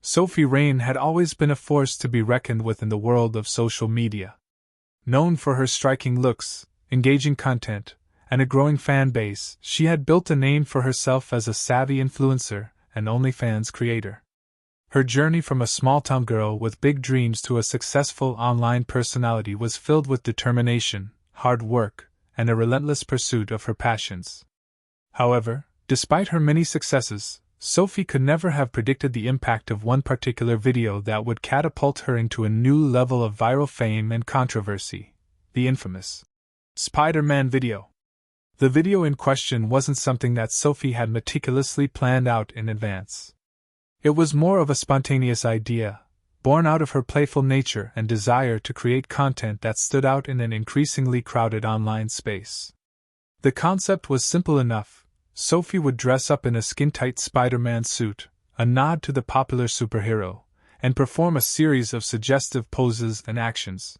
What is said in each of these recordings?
Sophie Rain had always been a force to be reckoned with in the world of social media. Known for her striking looks, engaging content, and a growing fan base, she had built a name for herself as a savvy influencer and OnlyFans creator. Her journey from a small-town girl with big dreams to a successful online personality was filled with determination, hard work, and a relentless pursuit of her passions. However, despite her many successes, Sophie could never have predicted the impact of one particular video that would catapult her into a new level of viral fame and controversy: the infamous Spider-Man video. The video in question wasn't something that Sophie had meticulously planned out in advance. It was more of a spontaneous idea, born out of her playful nature and desire to create content that stood out in an increasingly crowded online space. The concept was simple enough. Sophie would dress up in a skin-tight Spider-Man suit, a nod to the popular superhero, and perform a series of suggestive poses and actions.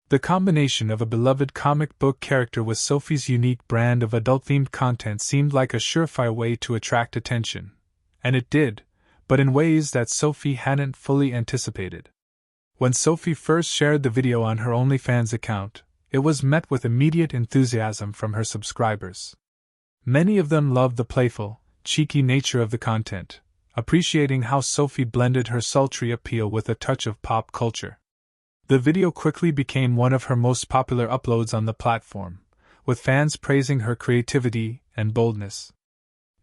The combination of a beloved comic book character with Sophie's unique brand of adult-themed content seemed like a surefire way to attract attention. And it did, but in ways that Sophie hadn't fully anticipated. When Sophie first shared the video on her OnlyFans account, it was met with immediate enthusiasm from her subscribers. Many of them loved the playful, cheeky nature of the content, appreciating how Sophie blended her sultry appeal with a touch of pop culture. The video quickly became one of her most popular uploads on the platform, with fans praising her creativity and boldness.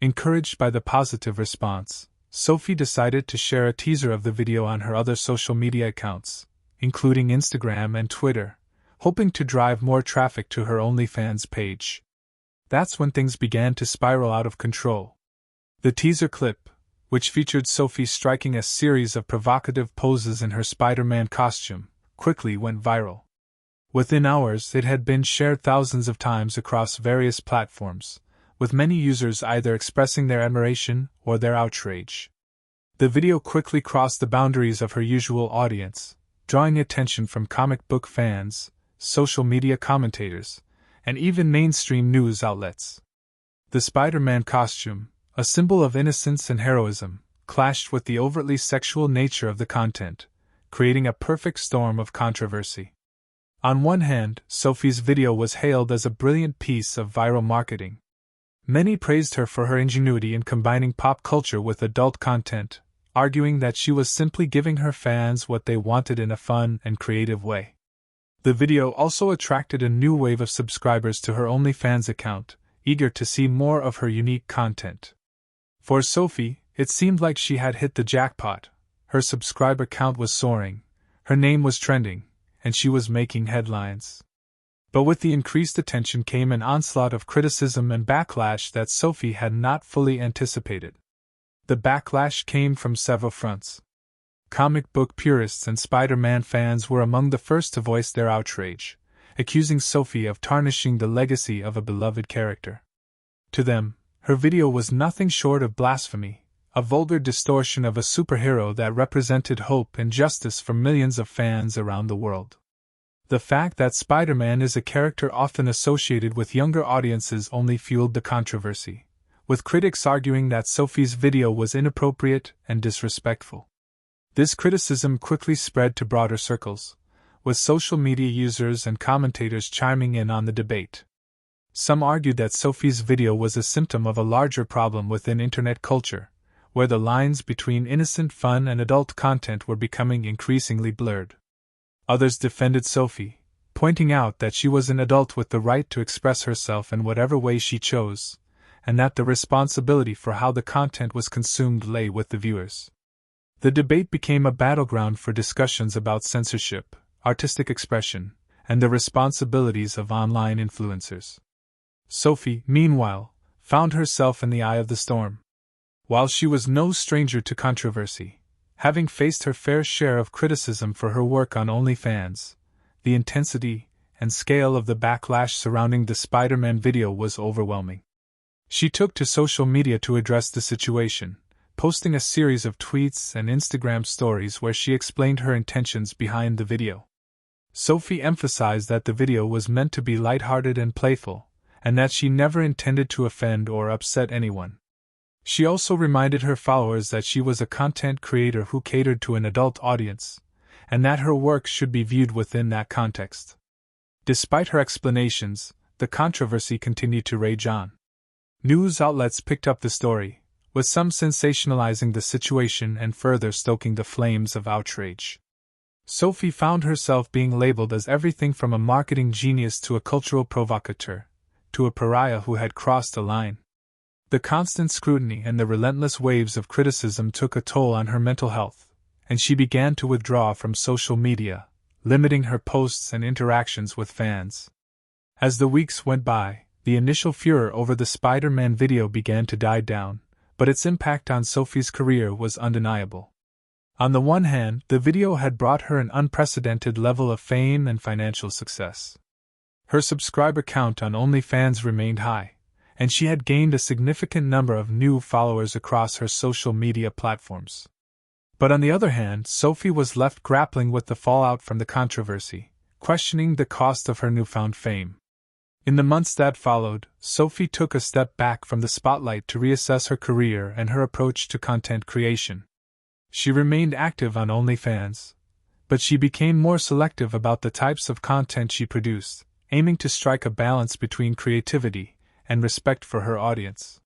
Encouraged by the positive response, Sophie decided to share a teaser of the video on her other social media accounts, including Instagram and Twitter, hoping to drive more traffic to her OnlyFans page. That's when things began to spiral out of control. The teaser clip, which featured Sophie striking a series of provocative poses in her Spider-Man costume, quickly went viral. Within hours, it had been shared thousands of times across various platforms, with many users either expressing their admiration or their outrage. The video quickly crossed the boundaries of her usual audience, drawing attention from comic book fans, social media commentators, and even mainstream news outlets. The Spider-Man costume, a symbol of innocence and heroism, clashed with the overtly sexual nature of the content, creating a perfect storm of controversy. On one hand, Sophie's video was hailed as a brilliant piece of viral marketing. Many praised her for her ingenuity in combining pop culture with adult content, arguing that she was simply giving her fans what they wanted in a fun and creative way. The video also attracted a new wave of subscribers to her OnlyFans account, eager to see more of her unique content. For Sophie, it seemed like she had hit the jackpot. Her subscriber count was soaring, her name was trending, and she was making headlines. But with the increased attention came an onslaught of criticism and backlash that Sophie had not fully anticipated. The backlash came from several fronts. Comic book purists and Spider-Man fans were among the first to voice their outrage, accusing Sophie of tarnishing the legacy of a beloved character. To them, her video was nothing short of blasphemy, a vulgar distortion of a superhero that represented hope and justice for millions of fans around the world. The fact that Spider-Man is a character often associated with younger audiences only fueled the controversy, with critics arguing that Sophie's video was inappropriate and disrespectful. This criticism quickly spread to broader circles, with social media users and commentators chiming in on the debate. Some argued that Sophie's video was a symptom of a larger problem within internet culture, where the lines between innocent fun and adult content were becoming increasingly blurred. Others defended Sophie, pointing out that she was an adult with the right to express herself in whatever way she chose, and that the responsibility for how the content was consumed lay with the viewers. The debate became a battleground for discussions about censorship, artistic expression, and the responsibilities of online influencers. Sophie, meanwhile, found herself in the eye of the storm. While she was no stranger to controversy, having faced her fair share of criticism for her work on OnlyFans, the intensity and scale of the backlash surrounding the Spider-Man video was overwhelming. She took to social media to address the situation, posting a series of tweets and Instagram stories where she explained her intentions behind the video. Sophie emphasized that the video was meant to be lighthearted and playful, and that she never intended to offend or upset anyone. She also reminded her followers that she was a content creator who catered to an adult audience, and that her work should be viewed within that context. Despite her explanations, the controversy continued to rage on. News outlets picked up the story, with some sensationalizing the situation and further stoking the flames of outrage. Sophie found herself being labeled as everything from a marketing genius to a cultural provocateur, to a pariah who had crossed a line. The constant scrutiny and the relentless waves of criticism took a toll on her mental health, and she began to withdraw from social media, limiting her posts and interactions with fans. As the weeks went by, the initial furor over the Spider-Man video began to die down, but its impact on Sophie's career was undeniable. On the one hand, the video had brought her an unprecedented level of fame and financial success. Her subscriber count on OnlyFans remained high, and she had gained a significant number of new followers across her social media platforms. But on the other hand, Sophie was left grappling with the fallout from the controversy, questioning the cost of her newfound fame. In the months that followed, Sophie took a step back from the spotlight to reassess her career and her approach to content creation. She remained active on OnlyFans, but she became more selective about the types of content she produced, aiming to strike a balance between creativity and respect for her audience.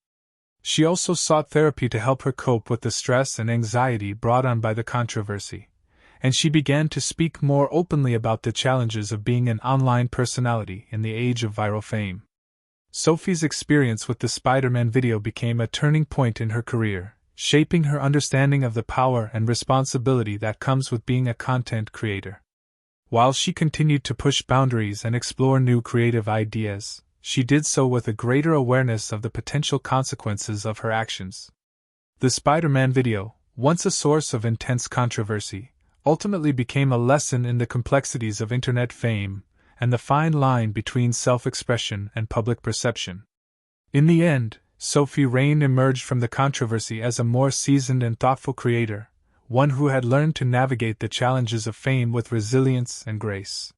She also sought therapy to help her cope with the stress and anxiety brought on by the controversy, and she began to speak more openly about the challenges of being an online personality in the age of viral fame. Sophie's experience with the Spider-Man video became a turning point in her career, shaping her understanding of the power and responsibility that comes with being a content creator. While she continued to push boundaries and explore new creative ideas, she did so with a greater awareness of the potential consequences of her actions. The Spider-Man video, once a source of intense controversy, ultimately became a lesson in the complexities of internet fame and the fine line between self-expression and public perception. In the end, Sophie Rain emerged from the controversy as a more seasoned and thoughtful creator, one who had learned to navigate the challenges of fame with resilience and grace.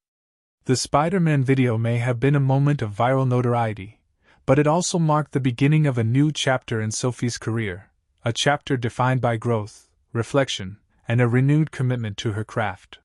The Spider-Man video may have been a moment of viral notoriety, but it also marked the beginning of a new chapter in Sophie's career, a chapter defined by growth, reflection, and a renewed commitment to her craft.